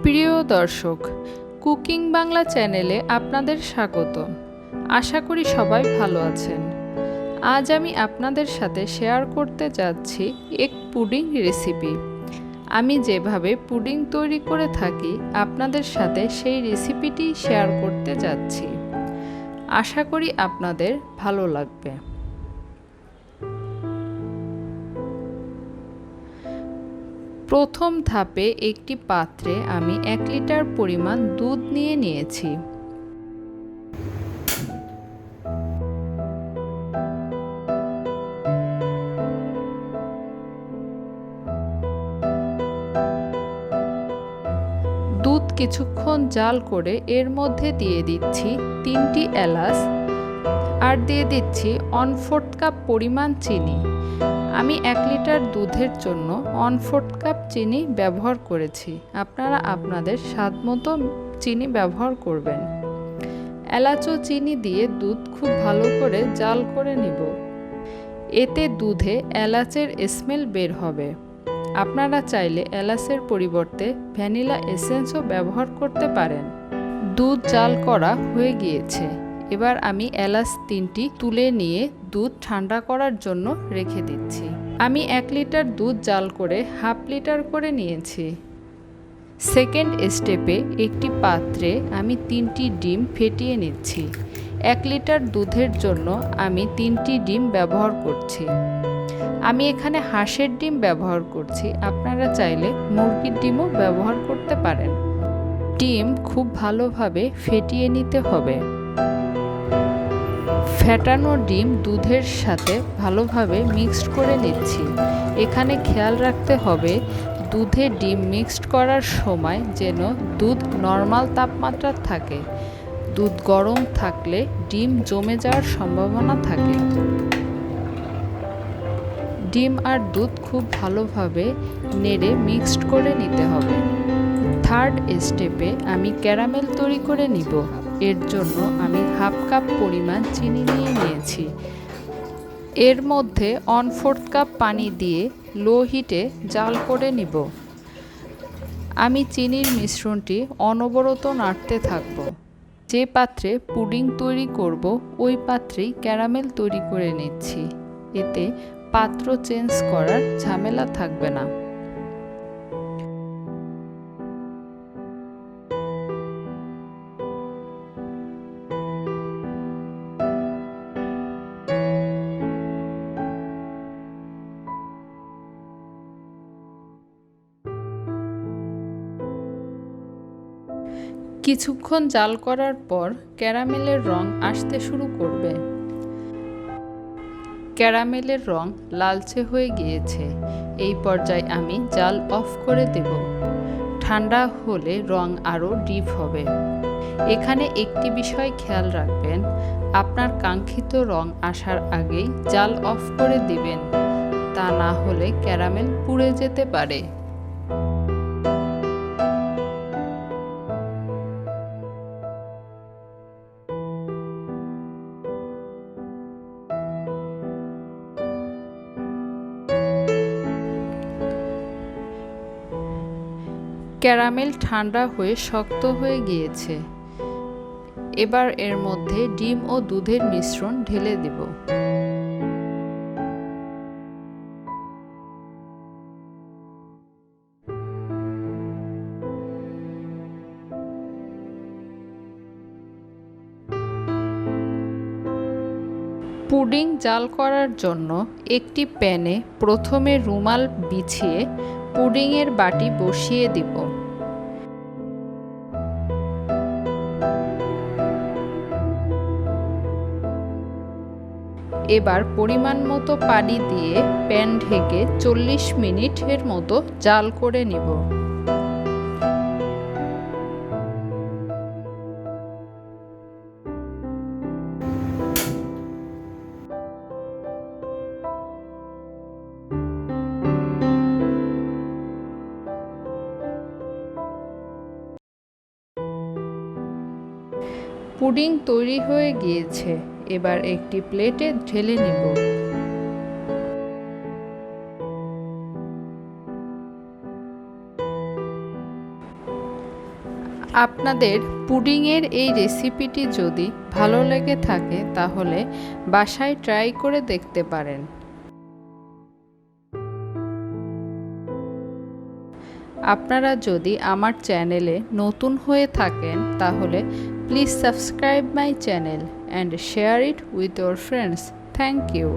প্রিয় দর্শক, কুকিং বাংলা চ্যানেলে আপনাদের স্বাগত। আশা করি সবাই ভালো আছেন। আজ আমি আপনাদের সাথে শেয়ার করতে যাচ্ছি এক পুডিং রেসিপি। আমি যেভাবে পুডিং তৈরি করে থাকি আপনাদের সাথে সেই রেসিপিটি শেয়ার করতে যাচ্ছি। আশা করি আপনাদের ভালো লাগবে। প্রথম ধাপে একটি পাত্রে আমি 1 লিটার পরিমাণ দুধ নিয়ে নিয়েছি। দুধ কিছুক্ষণ জাল করে এর মধ্যে দিয়ে দিচ্ছি 3টি এলাচ আর দিয়ে দিচ্ছি 1/4 কাপ পরিমাণ চিনি। আমি 1 লিটার দুধের জন্য 1/4 কাপ চিনি ব্যবহার করেছি। আপনারা আপনাদের স্বাদ মতো চিনি ব্যবহার করবেন। এলাচ ও চিনি দিয়ে দুধ খুব ভালো করে জাল করে নিব। এতে দুধে এলাচের স্মেল বের হবে। আপনারা চাইলে এলাচের পরিবর্তে ভ্যানিলা এসেন্সও ব্যবহার করতে পারেন। দুধ জাল করা হয়ে গিয়েছে। এবার আমি এলাচ 3টি তুলে নিয়ে দুধ ঠান্ডা করার জন্য রেখে দিচ্ছি। আমি 1 লিটার দুধ জাল করে 1/2 লিটার করে নিয়েছি। সেকেন্ড স্টেপে একটি পাত্রে আমি 3টি ডিম ফেটিয়ে নিচ্ছি। 1 লিটার দুধের জন্য আমি 3টি ডিম ব্যবহার করছি। আমি এখানে হাঁসের ডিম ব্যবহার করছি, আপনারা চাইলে মুরগির ডিমও ব্যবহার করতে পারেন। ডিম খুব ভালোভাবে ফেটিয়ে নিতে হবে। ফেটানো ডিম দুধের সাথে ভালোভাবে মিক্সড করে নিচ্ছি। এখানে খেয়াল রাখতে হবে দুধে ডিম মিক্সড করার সময় যেন দুধ নর্মাল তাপমাত্রা থাকে। দুধ গরম থাকলে ডিম জমে যাওয়ার সম্ভাবনা থাকে। ডিম আর দুধ খুব ভালোভাবে নেড়ে মিক্সড করে নিতে হবে। থার্ড স্টেপে আমি ক্যারামেল তৈরি করে নিব। এর জন্য আমি 1/2 কাপ পরিমাণ চিনি নিয়ে নিয়েছি। এর মধ্যে 1/4 কাপ পানি দিয়ে লো হিটে জাল করে নিব। আমি চিনির মিশ্রণটি অনবরত নাড়তে থাকব। যে পাত্রে পুডিং তৈরি করব ওই পাত্রেই ক্যারামেল তৈরি করে নিচ্ছি। এতে পাত্র চেঞ্জ করার ঝামেলা থাকবে না। কিছুক্ষণ জাল করার পর ক্যারামেলের রং আসতে শুরু করবে। ক্যারামেলের রং লালচে হয়ে গিয়েছে। এই পর্যায়ে আমি জাল অফ করে দেব। ঠান্ডা হলে রং আরও ডিপ হবে। এখানে একটি বিষয় খেয়াল রাখবেন, আপনার কাঙ্ক্ষিত রং আসার আগেই জাল অফ করে দিবেন, তা না হলে ক্যারামেল পুড়ে যেতে পারে। ক্যারামেল ঠান্ডা হয়ে শক্ত হয়ে গিয়েছে। এবার এর মধ্যে ডিম ও দুধের মিশ্রণ ঢেলে দেব। পুডিং জাল করার জন্য একটি প্যানে প্রথমে রুমাল বিছিয়ে পুডিংয়ের বাটি বসিয়ে দিব। এবার পরিমাণ মতো পানি দিয়ে প্যান ঢেকে 40 মিনিটের মতো জাল করে নিব। পুডিং তৈরি হয়ে গিয়েছে। এবার একটি প্লেটে ঢেলে নেব। আপনাদের পুডিংয়ের এই রেসিপিটি যদি ভালো লেগে থাকে তাহলে বাসায় ট্রাই করে দেখতে পারেন। আপনারা যদি আমার চ্যানেলে নতুন হয়ে থাকেন তাহলে please subscribe my channel and share it with your friends. Thank you.